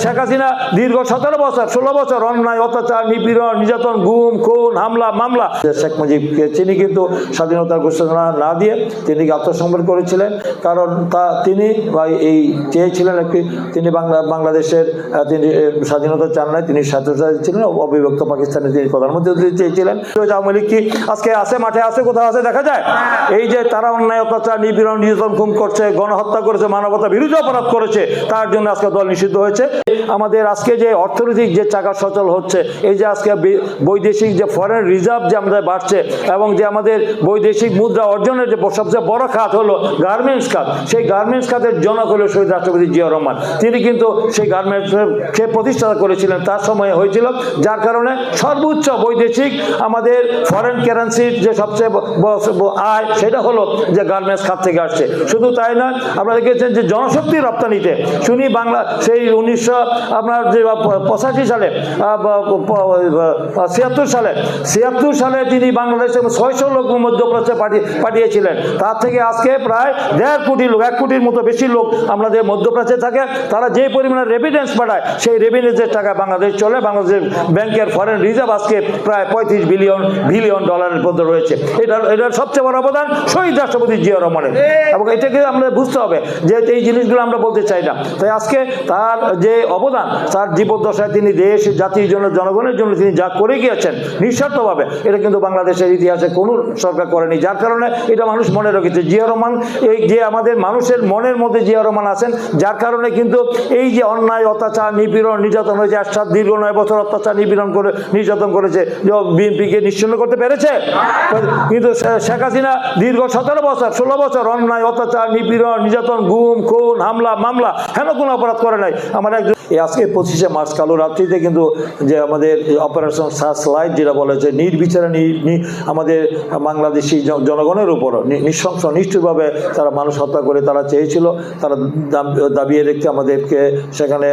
শেখ হাসিনা দীর্ঘ 17 বছর 16 বছর অন্যায় অত্যাচার নিপীড়ন নির্যাতন গুম খুন হামলা মামলা শেখ মুজিবকে তিনি কিন্তু স্বাধীনতার ঘোষণা না দিয়ে তিনি আত্মসমর্পণ করেছিলেন। কারণ তিনি এই চেয়েছিলেন একটি তিনি বাংলাদেশের তিনি স্বাধীনতা চান নাই, তিনি স্বাধীনতা ছিলেন অবিভক্ত পাকিস্তানে তিনি প্রধানমন্ত্রী চেয়েছিলেন। আওয়ামী লীগ কি আজকে আছে মাঠে আছে কোথাও আছে দেখা যায়? এই যে তারা অন্যায় অত্যাচার নিপীড়ন নির্যাতন খুন করছে গণহত্যা করেছে মানবতা বিরোধী অপরাধ করেছে তার জন্য আজকে দল নিষিদ্ধ হয়েছে। আমাদের আজকে যে অর্থনৈতিক যে চাকা সচল হচ্ছে এই যে আজকে বৈদেশিক যে ফরেন রিজার্ভ যে আমাদের বাড়ছে এবং যে আমাদের বৈদেশিক মুদ্রা অর্জনের যে সবচেয়ে বড় খাত হলো গার্মেন্টস খাত, সেই গার্মেন্টস খাতের জনক হলো শহীদ রাষ্ট্রপতি জিয়া রহমান। তিনি কিন্তু সেই গার্মেন্টসকে প্রতিষ্ঠা করেছিলেন, তার সময় হয়েছিল, যার কারণে সর্বোচ্চ বৈদেশিক আমাদের ফরেন কারেন্সির যে সবচেয়ে আয় সেটা হলো যে গার্মেন্টস খাত থেকে আসছে। শুধু তাই নয়, আপনারা দেখেছেন যে জনশক্তি রপ্তানিতে শুনি বাংলা সেই 1985 সালে 76 সালে তিনি বাংলাদেশে 600 লোক মধ্যপ্রাচ্যে পাঠিয়েছিলেন। তার থেকে আজকে প্রায় 1.5 কোটি লোক 1 কোটির মতো বেশি লোক আমাদের মধ্যপ্রাচ্যে থাকে। তারা যে পরিমাণে রেমিটেন্স পাঠায় সেই রেমিটেন্সের টাকা বাংলাদেশ চলে। বাংলাদেশ ব্যাংকের ফরেন রিজার্ভ আজকে প্রায় 35 বিলিয়ন ডলারের মধ্যে রয়েছে। এটার সবচেয়ে বড় অবদান শহীদ রাষ্ট্রপতি জিয়া রহমানের, এবং এটাকে আমরা বুঝতে হবে যে এই জিনিসগুলো আমরা বলতে চাই না। তাই আজকে তার যে অবদান, তার জীবদ্দশায় তিনি দেশ জাতির জন্য জনগণের জন্য তিনি যা করে গিয়েছেন নিঃস্বার্থভাবে, এটা কিন্তু বাংলাদেশের ইতিহাসে কোনো সরকার করেনি। যার কারণে এটা মানুষ মনে রেখেছে জিয়া রহমান, এই যে আমাদের মানুষের মনের মধ্যে জিয়া রহমান আছেন, যার কারণে কিন্তু এই যে অন্যায় অত্যাচার নিপীড়ন নির্যাতন হয়েছে, আজ দীর্ঘ 9 বছর অত্যাচার নিপীড়ন করে নির্যাতন করেছে, বিএনপিকে নিশ্চিহ্ন করতে পেরেছে। কিন্তু শেখ হাসিনা দীর্ঘ 17 বছর 16 বছর অন্যায় অত্যাচার নিপীড়ন নির্যাতন গুম খুন হামলা মামলা হেন কোনো অপরাধ করে নাই। আমার একজন আজকে 25শে মার্চ কালো রাত্রিতে কিন্তু যে আমাদের অপারেশন সার্চ লাইট যেটা বলেছে নির্বিচারে আমাদের বাংলাদেশি জনগণের উপর নৃশংস নিষ্ঠুরভাবে তারা মানুষ হত্যা করে তারা চেয়েছিল, তারা দাবিয়ে রেখে আমাদেরকে সেখানে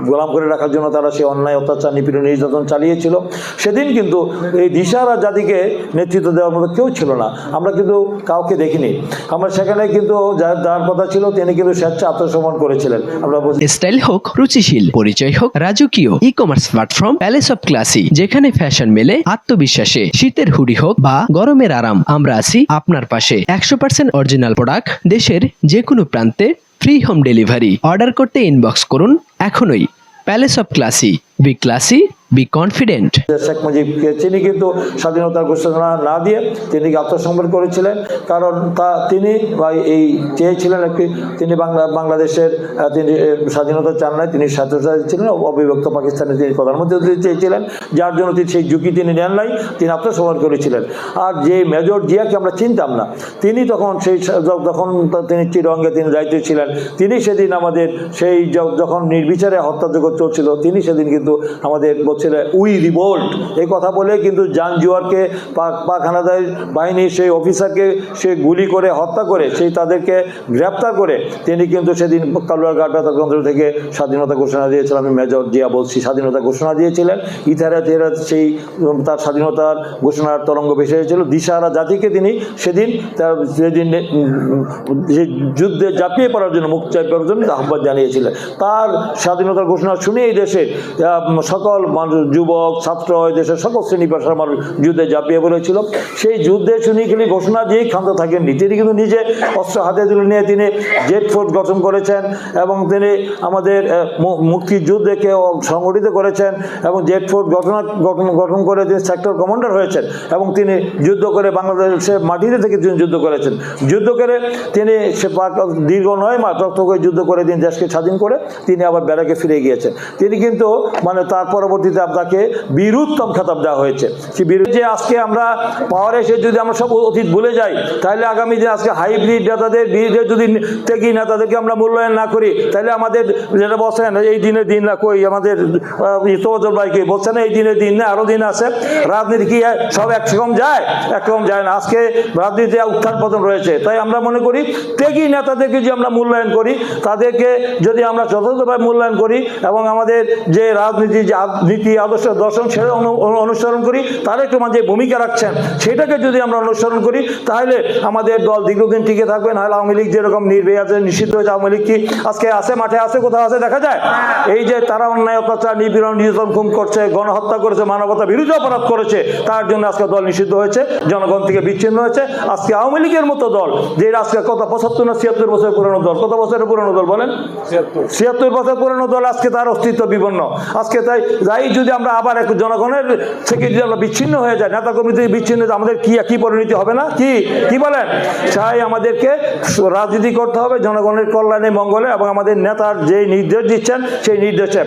গোলাম করে রাখার জন্য তারা সেই অন্যায় অত্যাচার নিপীড়ন নির্যাতন চালিয়েছিল। সেদিন কিন্তু এই দিশাহারা জাতিকে নেতৃত্ব দেওয়ার মতো কেউ ছিল না, আমরা কিন্তু কাউকে দেখিনি। আমরা সেখানে কিন্তু যার কথা ছিল তিনি কিন্তু স্বেচ্ছা আত্মসমর্পণ করেছিলেন। আমরা স্টাইল হোক রুচিশীল, পরিচয় হোক রাজকীয়, e-commerce platform palace of classy, যেখানে ফ্যাশন মেলে আত্মবিশ্বাসে। শীতের হুডি হোক বা গরমের আরাম, আমরা আছি আপনার পাশে। 100% অরিজিনাল প্রোডাক্ট, দেশের যে কোনো প্রান্তে ফ্রি হোম ডেলিভারি। অর্ডার করতে ইনবক্স করুন এখনই। Palace of classy, be classy be confident. Sheikh মুজিবকে তিনি কিন্তু স্বাধীনতার ঘোষণা না দিয়ে তিনি আত্মসমর্পণ করেছিলেন। কারণ তিনি এই চেয়েছিলেন একটি তিনি বাংলাদেশের তিনি স্বাধীনতা চান নাই, তিনি স্বাধীনতা ছিলেন অবিভক্ত পাকিস্তানে তিনি প্রধানমন্ত্রী চেয়েছিলেন, যার জন্য তিনি সেই ঝুঁকি তিনি নেন নাই, তিনি আত্মসমর্পণ করেছিলেন। আর যে মেজর জিয়াকে আমরা চিনতাম না, তিনি তখন যখন তিনি চিরঙ্গে তিনি দায়িত্বে ছিলেন, তিনি সেদিন আমাদের সেই যখন নির্বিচারে হত্যাযজ্ঞ চলছিল তিনি সেদিন কিন্তু আমাদের উই রিভোল্ট এই কথা বলে কিন্তু জান জুয়ারকে পাক হানাদার বাহিনীর সেই অফিসারকে সে গুলি করে হত্যা করে সেই তাদেরকে গ্রেপ্তার করে তিনি কিন্তু সেদিন কালুয়াঘাট কেন্দ্র থেকে স্বাধীনতা ঘোষণা দিয়েছিলেন। আমি মেজর জিয়া বলছি, স্বাধীনতা ঘোষণা দিয়েছিলেন। ইথারা সেই তার স্বাধীনতার ঘোষণার তরঙ্গ ভেসে এসেছিল। দিশাহারা জাতিকে তিনি সেদিন যুদ্ধে ঝাঁপিয়ে পড়ার জন্য মুখ চাই করার জন্য আহ্বান জানিয়েছিলেন। তার স্বাধীনতার ঘোষণা শুনে এই দেশের সকল মানুষ, যুবক ছাত্র, দেশের সকল শ্রেণী পেশার মানুষ যুদ্ধে ঝাঁপিয়ে পড়েছিল। সেই যুদ্ধে শুনি ঘোষণা দিয়েই ক্ষান্ত থাকেননি, তিনি কিন্তু নিজে অস্ত্র হাতে তুলে নিয়ে তিনি জেড ফোর্স গঠন করেছেন এবং তিনি আমাদের মুক্তিযুদ্ধকে সংগঠিত করেছেন এবং জেড ফোর্স গঠন করে তিনি সেক্টর কমান্ডার হয়েছেন এবং তিনি যুদ্ধ করে বাংলাদেশের মাটিতে থেকে তিনি যুদ্ধ করেছেন। যুদ্ধ করে তিনি সে দীর্ঘ 9 মাস রক্ত করে যুদ্ধ করে তিনি দেশকে স্বাধীন করে তিনি আবার ব্যারাকে ফিরে গিয়েছেন। তিনি কিন্তু তার পরবর্তীতে আপনাকে বীরুত্তম খেতাব দেওয়া হয়েছে। সেই বীর যে আজকে আমরা পাওয়ারে এসে যদি আমরা সব অতীত ভুলে যাই, তাহলে আগামী দিনে আজকে হাইব্রিড নেতাদের বীরদের যদি ত্যাগী নেতাদেরকে আমরা মূল্যায়ন না করি, তাহলে আমাদের যেটা বলছেন এই দিনের দিন না কই আমাদের তোজর ভাইকে বলছেন এই দিনের দিন না আরো দিন আছে। রাজনীতি কি সব একরকম যায় না। আজকে রাজনীতি উত্থান পতন রয়েছে। তাই আমরা মনে করি ত্যাগী নেতাদেরকে যে আমরা মূল্যায়ন করি, তাদেরকে যদি আমরা যথাযথভাবে মূল্যায়ন করি এবং আমাদের যে রাজনীতি যে নীতি আদর্শ দর্শন সেটা অনুসরণ করি, তারা একটু মাঝে ভূমিকা রাখছেন, সেটাকে যদি আমরা অনুসরণ করি তাহলে আমাদের দল দীর্ঘদিন টিকে থাকবে। নাহলে আওয়ামী লীগ যেরকম নির্ভয় আছে, নিষিদ্ধ হয়েছে, আওয়ামী লীগ কি আজকে আছে, মাঠে আছে, কোথাও আছে দেখা যায়? এই যে তারা অন্যায় অত্যাচার, নিপীড়ন, নির্যাতন, খুন করছে, গণহত্যা করেছে, মানবতা বিরোধী অপরাধ করেছে, তার জন্য আজকে দল নিষিদ্ধ হয়েছে, জনগণ থেকে বিচ্ছিন্ন হয়েছে। আজকে আওয়ামী লীগের মতো দল, যে আজকে কত 75 না 76 বছর পুরনো দল, কত বছরের পুরনো দল বলেন? 76 বছর পুরনো দল, আজকে তার অস্তিত্ব বিপন্ন। আজকে যাই যদি আমরা আবার একটু জনগণের থেকে যদি আমরা বিচ্ছিন্ন হয়ে যাই, নেতা কর্মী থেকে বিচ্ছিন্ন হয়ে, আমাদের কি পরিণতি হবে না? কি বলেন? চাই আমাদেরকে রাজনীতি করতে হবে জনগণের কল্যাণে, মঙ্গলে, এবং আমাদের নেতার যে নির্দেশ দিচ্ছেন সেই নির্দেশে